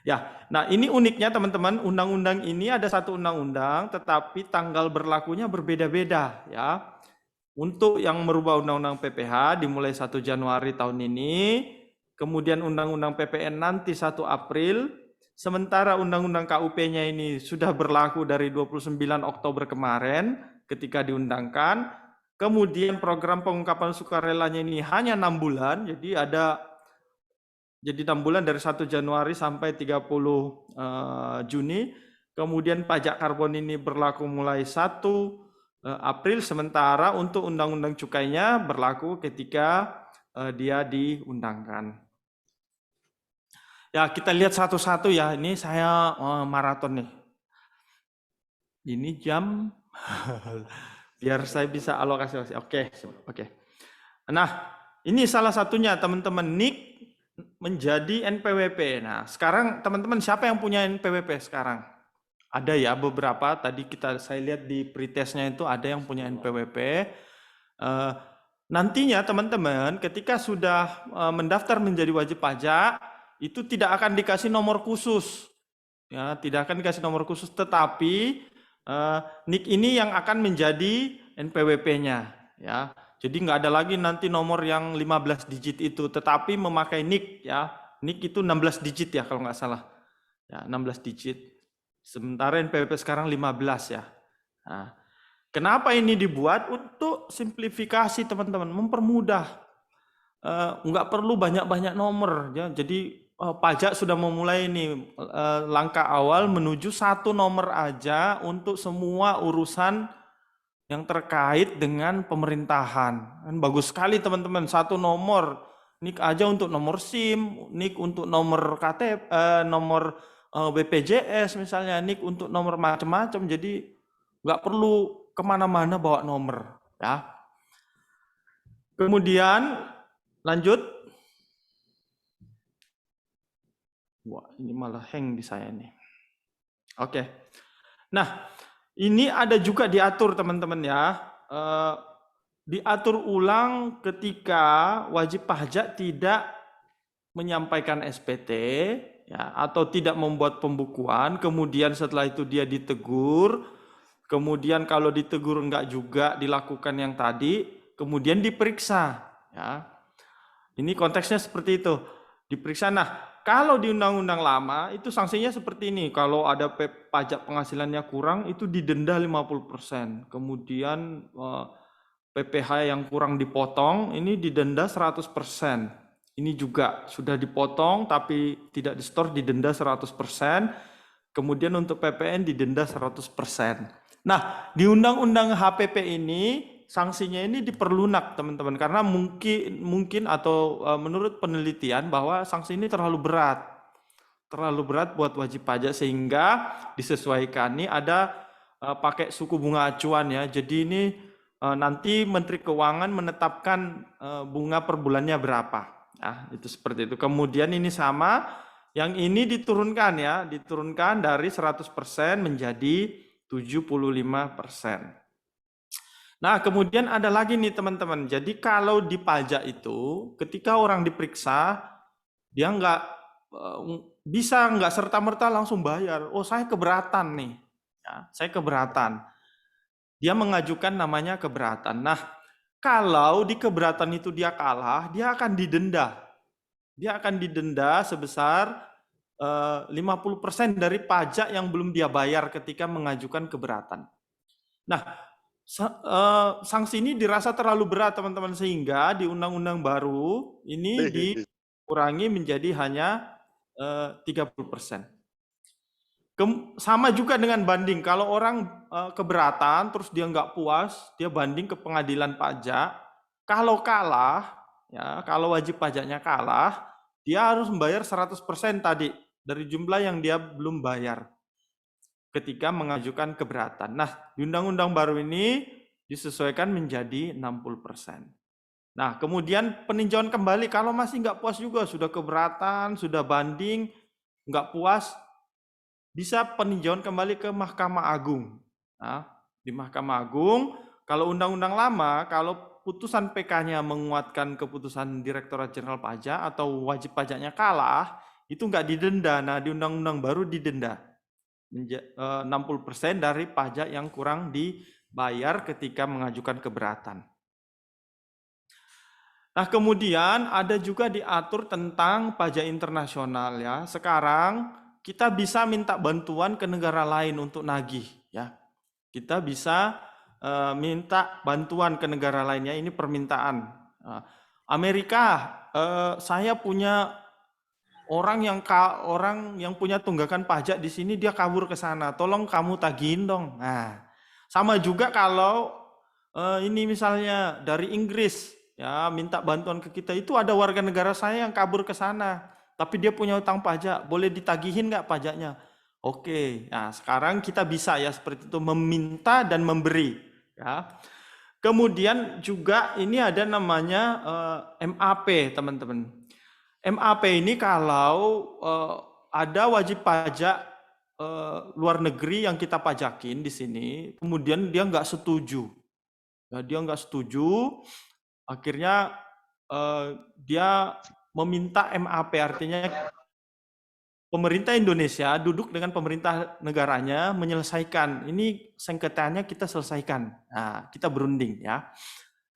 S6: Ya, nah ini uniknya teman-teman, undang-undang ini ada satu undang-undang tetapi tanggal berlakunya berbeda-beda ya. Untuk yang merubah undang-undang PPH dimulai 1 Januari tahun ini, kemudian undang-undang PPN nanti 1 April, sementara undang-undang KUP-nya ini sudah berlaku dari 29 Oktober kemarin ketika diundangkan. Kemudian program pengungkapan sukarelanya ini hanya 6 bulan, jadi 6 bulan dari 1 Januari sampai 30 Juni. Kemudian pajak karbon ini berlaku mulai 1 April, sementara untuk undang-undang cukainya berlaku ketika dia diundangkan. Ya, kita lihat satu-satu ya. Ini saya maraton nih. Ini jam biar saya bisa alokasi. Oke. Nah, ini salah satunya teman-teman, NIK menjadi NPWP. Nah, sekarang teman-teman siapa yang punya NPWP sekarang? Ada ya beberapa. Tadi saya lihat di pretestnya itu ada yang punya NPWP. Nantinya teman-teman ketika sudah mendaftar menjadi wajib pajak itu tidak akan dikasih nomor khusus. Ya, tidak akan dikasih nomor khusus, tetapi NIK ini yang akan menjadi NPWP-nya. Ya. Jadi nggak ada lagi nanti nomor yang 15 digit itu, tetapi memakai NIK ya. NIK itu 16 digit ya kalau nggak salah. Ya, 16 digit. Sementara NPWP sekarang 15 ya. Nah, kenapa ini dibuat? Untuk simplifikasi teman-teman, mempermudah. Nggak perlu banyak-banyak nomor ya. Jadi pajak sudah memulai ini langkah awal menuju 1 nomor aja untuk semua urusan yang terkait dengan pemerintahan. Kan bagus sekali teman-teman, 1 nomor. NIK aja untuk nomor SIM, NIK untuk nomor KTP, nomor BPJS misalnya, NIK untuk nomor macam-macam. Jadi nggak perlu kemana-mana bawa nomor. Ya. Kemudian lanjut. Wah, ini malah hang di saya nih. Oke. Nah, ini ada juga diatur teman-teman ya, diatur ulang ketika wajib pajak tidak menyampaikan SPT ya, atau tidak membuat pembukuan, kemudian setelah itu dia ditegur, kemudian kalau ditegur enggak juga dilakukan yang tadi, kemudian diperiksa ya. Ini konteksnya seperti itu, diperiksa. Nah, kalau di undang-undang lama itu sanksinya seperti ini. Kalau ada pajak penghasilannya kurang itu didenda 50%. Kemudian PPh yang kurang dipotong ini didenda 100%. Ini juga sudah dipotong tapi tidak di-store didenda 100%. Kemudian untuk PPN didenda 100%. Nah, di undang-undang HPP ini sanksinya ini diperlunak teman-teman, karena mungkin atau menurut penelitian bahwa sanksi ini terlalu berat terlalu berat buat wajib pajak sehingga disesuaikan. Ini ada pakai suku bunga acuan ya. Jadi ini nanti Menteri Keuangan menetapkan bunga per bulannya berapa. Nah, itu seperti itu. Kemudian ini sama, yang ini diturunkan ya, diturunkan dari 100% menjadi 75%. Nah, kemudian ada lagi nih teman-teman. Jadi kalau di pajak itu, ketika orang diperiksa, dia nggak serta-merta langsung bayar. Oh, saya keberatan nih. Ya, saya keberatan. Dia mengajukan namanya keberatan. Nah, kalau di keberatan itu dia kalah, dia akan didenda. Dia akan didenda sebesar 50% dari pajak yang belum dia bayar ketika mengajukan keberatan. Nah, sanksi ini dirasa terlalu berat teman-teman, sehingga di undang-undang baru ini dikurangi menjadi hanya 30%. Sama juga dengan banding, kalau orang keberatan terus dia nggak puas, dia banding ke pengadilan pajak, kalau kalah, ya, kalau wajib pajaknya kalah, dia harus membayar 100% tadi dari jumlah yang dia belum bayar ketika mengajukan keberatan. Nah, di undang-undang baru ini disesuaikan menjadi 60%. Nah, kemudian peninjauan kembali, kalau masih nggak puas juga, sudah keberatan, sudah banding, nggak puas, bisa peninjauan kembali ke Mahkamah Agung. Nah, di Mahkamah Agung, kalau undang-undang lama, kalau putusan PK-nya menguatkan keputusan Direktorat Jenderal Pajak atau wajib pajaknya kalah, itu nggak didenda. Nah, di undang-undang baru didenda 60% dari pajak yang kurang dibayar ketika mengajukan keberatan. Nah, kemudian ada juga diatur tentang pajak internasional ya. Sekarang kita bisa minta bantuan ke negara lain untuk nagih ya. Kita bisa minta bantuan ke negara lainnya, ini permintaan. Amerika, saya punya orang yang punya tunggakan pajak di sini, dia kabur ke sana, tolong kamu tagihin dong. Nah, sama juga kalau ini misalnya dari Inggris ya, minta bantuan ke kita, itu ada warga negara saya yang kabur ke sana, tapi dia punya utang pajak, boleh ditagihin nggak pajaknya? Oke, nah sekarang kita bisa ya seperti itu, meminta dan memberi. Ya. Kemudian juga ini ada namanya MAP, teman-teman. MAP ini kalau ada wajib pajak luar negeri yang kita pajakin di sini, kemudian dia nggak setuju. Ya, dia nggak setuju, akhirnya dia meminta MAP, artinya pemerintah Indonesia duduk dengan pemerintah negaranya menyelesaikan. Ini sengketanya kita selesaikan. Nah, kita berunding ya.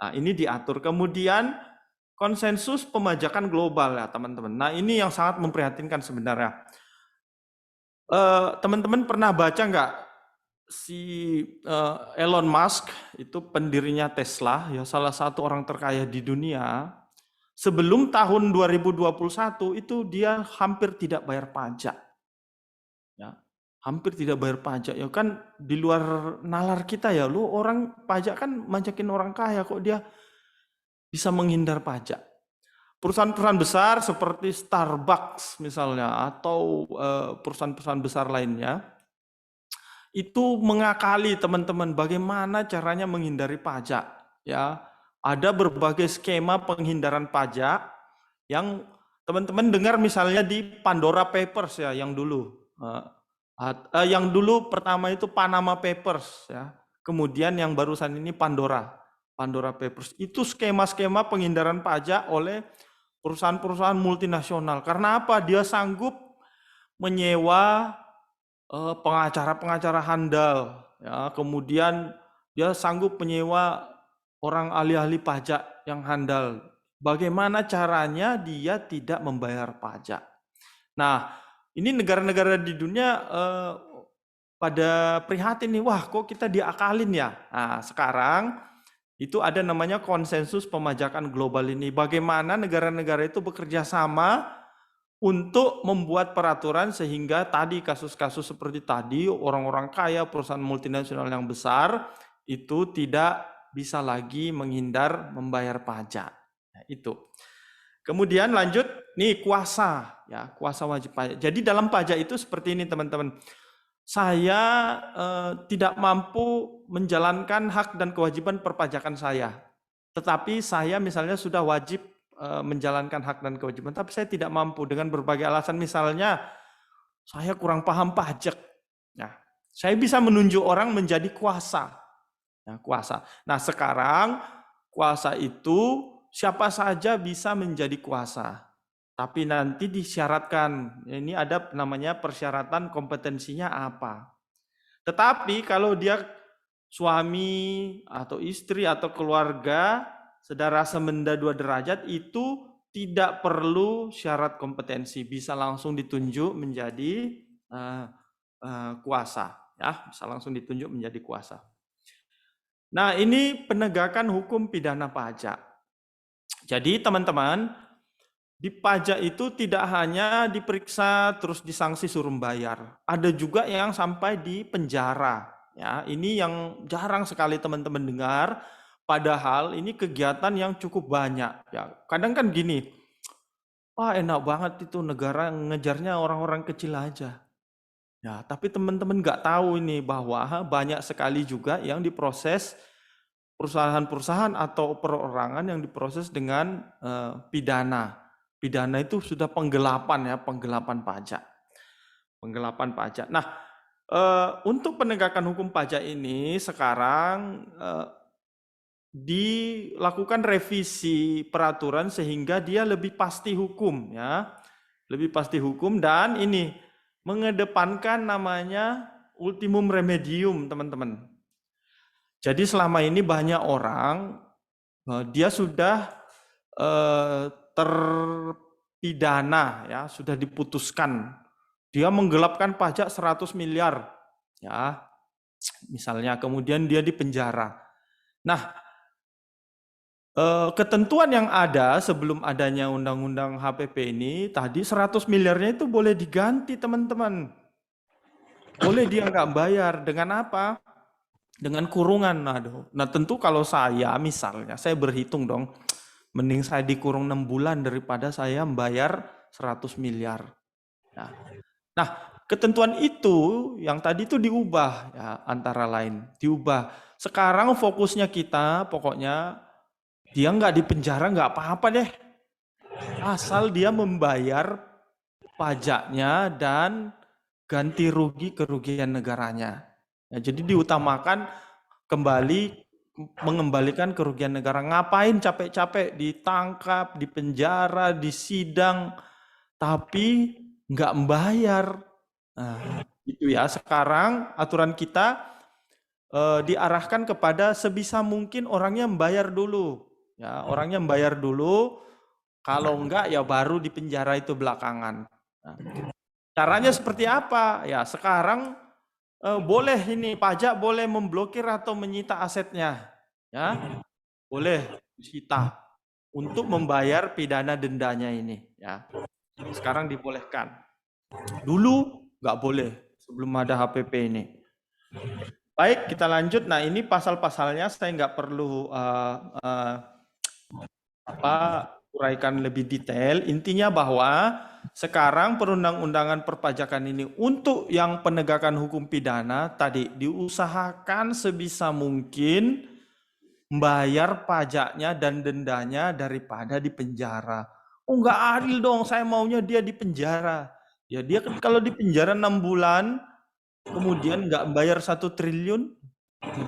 S6: Nah, ini diatur. Kemudian konsensus pemajakan global ya teman-teman. Nah, ini yang sangat memprihatinkan sebenarnya. Teman-teman pernah baca nggak si Elon Musk, itu pendirinya Tesla, ya salah satu orang terkaya di dunia. Sebelum tahun 2021 itu dia hampir tidak bayar pajak. Ya, hampir tidak bayar pajak. Ya kan di luar nalar kita ya, lu orang pajak kan majakin orang kaya, kok dia bisa menghindar pajak. Perusahaan-perusahaan besar seperti Starbucks misalnya atau perusahaan-perusahaan besar lainnya itu mengakali teman-teman bagaimana caranya menghindari pajak. Ya, ada berbagai skema penghindaran pajak yang teman-teman dengar misalnya di Pandora Papers ya, yang dulu pertama itu Panama Papers ya, kemudian yang barusan ini Pandora Papers. Itu skema-skema penghindaran pajak oleh perusahaan-perusahaan multinasional. Karena apa? Dia sanggup menyewa pengacara-pengacara handal ya, kemudian dia sanggup menyewa orang ahli-ahli pajak yang handal. Bagaimana caranya dia tidak membayar pajak? Nah, ini negara-negara di dunia pada prihatin nih, wah kok kita diakalin ya? Nah, sekarang itu ada namanya konsensus pemajakan global ini. Bagaimana negara-negara itu bekerja sama untuk membuat peraturan sehingga tadi kasus-kasus seperti tadi, orang-orang kaya, perusahaan multinasional yang besar, itu tidak bisa lagi menghindar membayar pajak. Nah, itu. Kemudian lanjut, nih kuasa, ya kuasa wajib pajak. Jadi dalam pajak itu seperti ini teman-teman. Saya tidak mampu menjalankan hak dan kewajiban perpajakan saya. Tetapi saya misalnya sudah wajib menjalankan hak dan kewajiban, tapi saya tidak mampu dengan berbagai alasan. Misalnya, saya kurang paham pajak. Nah, saya bisa menunjuk orang menjadi kuasa. Nah, kuasa. Nah, sekarang kuasa itu siapa saja bisa menjadi kuasa. Tapi nanti disyaratkan, ini ada namanya persyaratan kompetensinya apa. Tetapi kalau dia suami atau istri atau keluarga, saudara semenda 2 derajat itu tidak perlu syarat kompetensi, bisa langsung ditunjuk menjadi kuasa, ya, bisa langsung ditunjuk menjadi kuasa. Nah, ini penegakan hukum pidana pajak. Jadi teman-teman, di pajak itu tidak hanya diperiksa terus disanksi suruh bayar, ada juga yang sampai di penjara. Ya, ini yang jarang sekali teman-teman dengar. Padahal ini kegiatan yang cukup banyak. Ya, kadang kan gini, wah enak banget itu negara ngejarnya orang-orang kecil aja. Ya, tapi teman-teman nggak tahu ini bahwa banyak sekali juga yang diproses perusahaan-perusahaan atau perorangan yang diproses dengan pidana. Pidana itu sudah penggelapan ya, penggelapan pajak. Penggelapan pajak. Nah, untuk penegakan hukum pajak ini sekarang dilakukan revisi peraturan sehingga dia lebih pasti hukum ya. Lebih pasti hukum dan ini mengedepankan namanya ultimum remedium, teman-teman. Jadi selama ini banyak orang dia sudah terpidana ya, sudah diputuskan dia menggelapkan pajak 100 miliar ya, misalnya, kemudian dia dipenjara. Nah, ketentuan yang ada sebelum adanya undang-undang HPP ini tadi 100 miliarnya itu boleh diganti, teman-teman. Boleh dia nggak bayar, dengan apa? Dengan kurungan. Nah, tentu kalau saya misalnya, saya berhitung dong, mending saya dikurung 6 bulan daripada saya membayar 100 miliar. Nah, ketentuan itu yang tadi itu diubah ya, antara lain diubah. Sekarang fokusnya kita pokoknya dia nggak dipenjara nggak apa-apa deh, asal dia membayar pajaknya dan ganti rugi kerugian negaranya. Ya, jadi diutamakan kembali mengembalikan kerugian negara. Ngapain capek-capek ditangkap, dipenjara, disidang, tapi nggak membayar. Nah, itu ya. Sekarang aturan kita diarahkan kepada sebisa mungkin orangnya membayar dulu. Ya, orangnya membayar dulu. Kalau enggak ya baru dipenjara itu belakangan. Nah, caranya seperti apa? Ya, sekarang boleh ini pajak boleh memblokir atau menyita asetnya, ya boleh disita untuk membayar pidana dendanya ini, ya sekarang dibolehkan. Dulu nggak boleh sebelum ada HPP ini. Baik, kita lanjut. Nah, ini pasal-pasalnya saya nggak perlu uraikan lebih detail. Intinya bahwa sekarang perundang-undangan perpajakan ini untuk yang penegakan hukum pidana tadi diusahakan sebisa mungkin membayar pajaknya dan dendanya daripada di penjara. Oh, nggak adil dong, saya maunya dia di penjara. Ya dia kan kalau di penjara 6 bulan kemudian nggak bayar 1 triliun,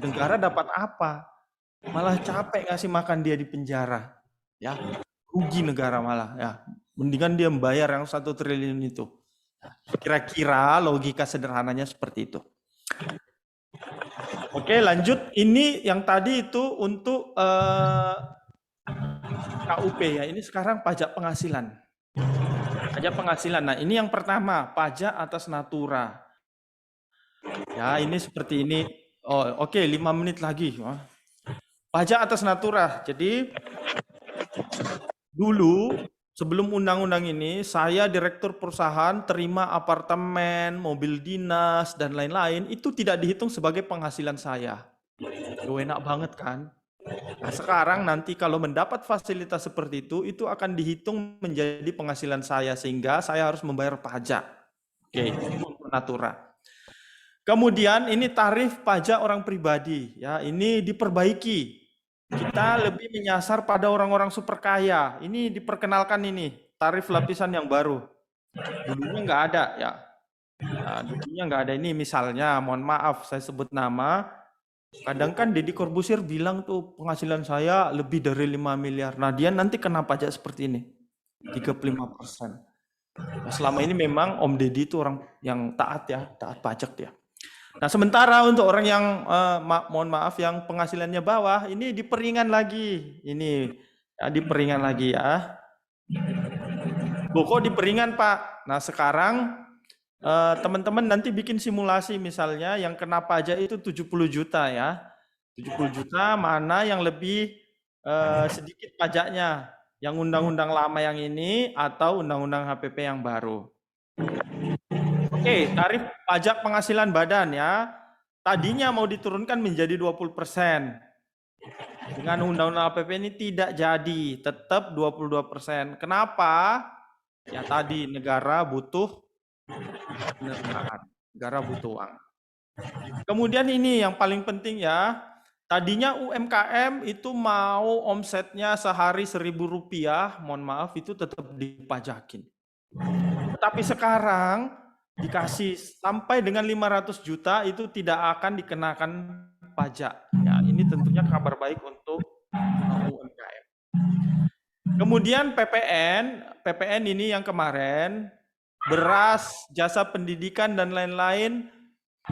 S6: negara dapat apa? Malah capek ngasih makan dia di penjara. Ya, rugi negara malah ya. Mendingan dia membayar yang 1 triliun itu. Kira-kira logika sederhananya seperti itu. Oke, lanjut. Ini yang tadi itu untuk KUP ya. Ini sekarang pajak penghasilan. Pajak penghasilan. Nah, ini yang pertama, pajak atas natura. Ya, ini seperti ini. Oh, oke, 5 menit lagi. Pajak atas natura. Jadi dulu sebelum undang-undang ini, saya direktur perusahaan terima apartemen, mobil dinas, dan lain-lain, itu tidak dihitung sebagai penghasilan saya. Enak banget kan? Nah, sekarang nanti kalau mendapat fasilitas seperti itu akan dihitung menjadi penghasilan saya sehingga saya harus membayar pajak. Oke, itu untuk natura. Kemudian ini tarif pajak orang pribadi, ya ini diperbaiki. Kita lebih menyasar pada orang-orang super kaya. Ini diperkenalkan ini tarif lapisan yang baru. Dulunya nggak ada ya. Nah, dulunya nggak ada ini misalnya, mohon maaf saya sebut nama. Kadang kan Deddy Corbuzier bilang tuh penghasilan saya lebih dari 5 miliar. Nah dia nanti kena pajak seperti ini, 35%. Nah, selama ini memang Om Deddy itu orang yang taat ya, taat pajak dia. Nah sementara untuk orang yang mohon maaf yang penghasilannya bawah, ini diperingan lagi. Ini ya, diperingan lagi ya. Kok diperingan Pak? Nah sekarang teman-teman nanti bikin simulasi misalnya yang kena pajak itu 70 juta ya. 70 juta mana yang lebih sedikit pajaknya? Yang undang-undang lama yang ini atau undang-undang HPP yang baru? Oke, tarif pajak penghasilan badan ya. Tadinya mau diturunkan menjadi 20%. Dengan undang-undang HPP ini tidak jadi, tetap 22%. Kenapa? Ya tadi negara butuh penerimaan, negara butuh uang. Kemudian ini yang paling penting ya, tadinya UMKM itu mau omsetnya sehari Rp1.000, mohon maaf itu tetap dipajakin. Tetapi sekarang dikasih sampai dengan 500 juta itu tidak akan dikenakan pajak. Ya, ini tentunya kabar baik untuk UMKM. Kemudian PPN ini yang kemarin, beras, jasa pendidikan, dan lain-lain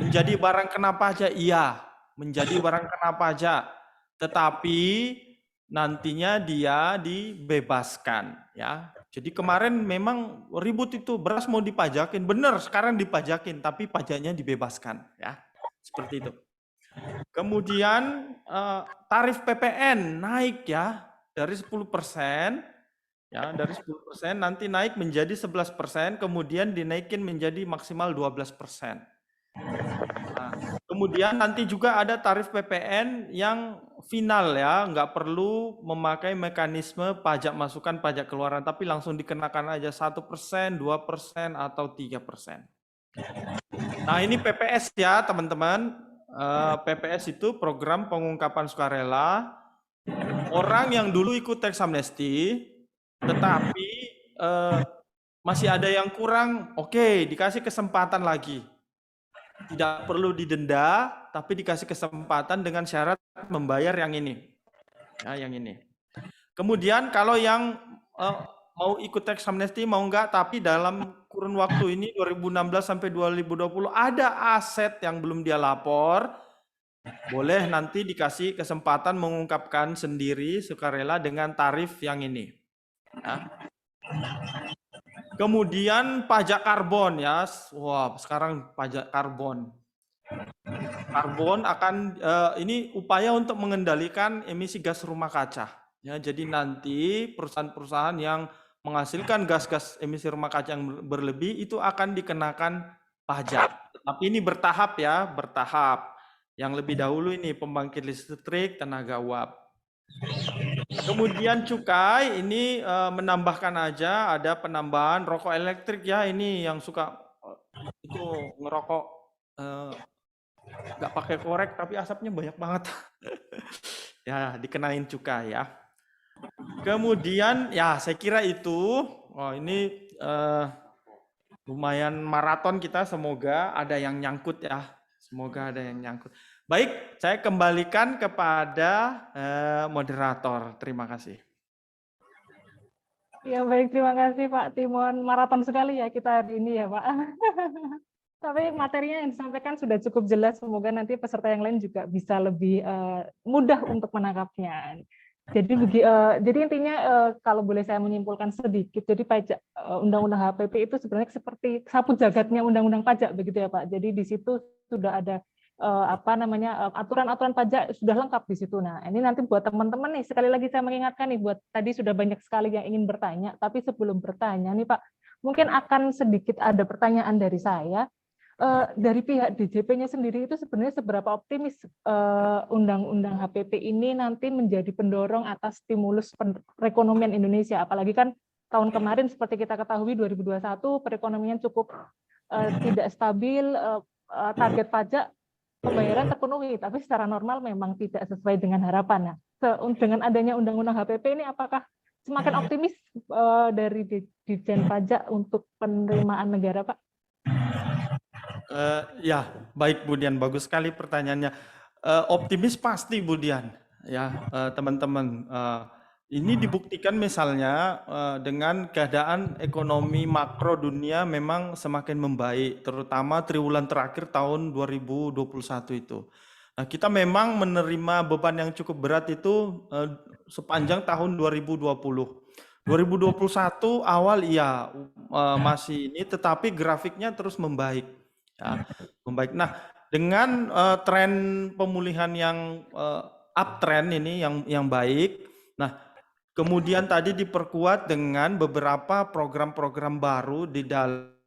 S6: menjadi barang kena pajak. Iya, menjadi barang kena pajak. Tetapi nantinya dia dibebaskan. Ya. Jadi kemarin memang ribut itu, beras mau dipajakin. Benar, sekarang dipajakin, tapi pajaknya dibebaskan. Ya, seperti itu. Kemudian tarif PPN naik ya, dari 10%. Ya, dari 10% nanti naik menjadi 11%, kemudian dinaikin menjadi maksimal 12%. Nah, kemudian nanti juga ada tarif PPN yang final ya, nggak perlu memakai mekanisme pajak masukan, pajak keluaran, tapi langsung dikenakan aja 1%, 2%, atau 3%. Nah ini PPS ya teman-teman, PPS itu program pengungkapan sukarela. Orang yang dulu ikut tax amnesty, tetapi masih ada yang kurang, oke, dikasih kesempatan lagi. Tidak perlu didenda, tapi dikasih kesempatan dengan syarat membayar yang ini. Ya, yang ini. Kemudian kalau yang mau ikut tax amnesty, mau enggak, tapi dalam kurun waktu ini 2016 sampai 2020 ada aset yang belum dia lapor, boleh nanti dikasih kesempatan mengungkapkan sendiri sukarela dengan tarif yang ini. Ya. Kemudian pajak karbon ya, wah sekarang pajak karbon. Karbon akan ini upaya untuk mengendalikan emisi gas rumah kaca. Ya, jadi nanti perusahaan-perusahaan yang menghasilkan gas-gas emisi rumah kaca yang berlebih itu akan dikenakan pajak. Tapi ini bertahap ya, bertahap. Yang lebih dahulu ini pembangkit listrik tenaga uap. Kemudian cukai ini menambahkan aja ada penambahan rokok elektrik ya, ini yang suka itu ngerokok nggak pakai korek tapi asapnya banyak banget. Ya dikenain cukai ya. Kemudian ya saya kira itu ini lumayan maraton kita, semoga ada yang nyangkut ya, semoga ada yang nyangkut. Baik, saya kembalikan kepada moderator. Terima kasih.
S5: Ya baik, terima kasih Pak Timon. Maraton sekali ya kita hari ini ya Pak. Tapi materinya yang disampaikan sudah cukup jelas. Semoga nanti peserta yang lain juga bisa lebih mudah untuk menangkapnya. Jadi intinya kalau boleh saya menyimpulkan sedikit, jadi pajak undang-undang HPP itu sebenarnya seperti sapu jagatnya undang-undang pajak begitu ya Pak. Jadi di situ sudah ada aturan-aturan pajak sudah lengkap di situ. Nah, ini nanti buat teman-teman nih, sekali lagi saya mengingatkan nih, buat tadi sudah banyak sekali yang ingin bertanya, tapi sebelum bertanya nih Pak, mungkin akan sedikit ada pertanyaan dari saya. dari pihak DJP-nya sendiri itu sebenarnya seberapa optimis undang-undang HPP ini nanti menjadi pendorong atas stimulus perekonomian Indonesia, apalagi kan tahun kemarin seperti kita ketahui 2021 perekonomian cukup tidak stabil, target pajak pembayaran terpenuhi, tapi secara normal memang tidak sesuai dengan harapan. Nah, dengan adanya undang-undang HPP ini apakah semakin optimis dari Ditjen Pajak untuk penerimaan negara, Pak?
S6: Ya, baik Bu Dian, bagus sekali pertanyaannya. Optimis pasti Bu Dian, ya teman-teman. Ini dibuktikan misalnya dengan keadaan ekonomi makro dunia memang semakin membaik, terutama triwulan terakhir tahun 2021 itu. Nah, kita memang menerima beban yang cukup berat itu sepanjang tahun 2020. 2021 awal iya masih ini, tetapi grafiknya terus membaik. Ya, membaik. Nah, dengan tren pemulihan yang uptrend ini yang baik, nah kemudian tadi diperkuat dengan beberapa program-program baru di dalam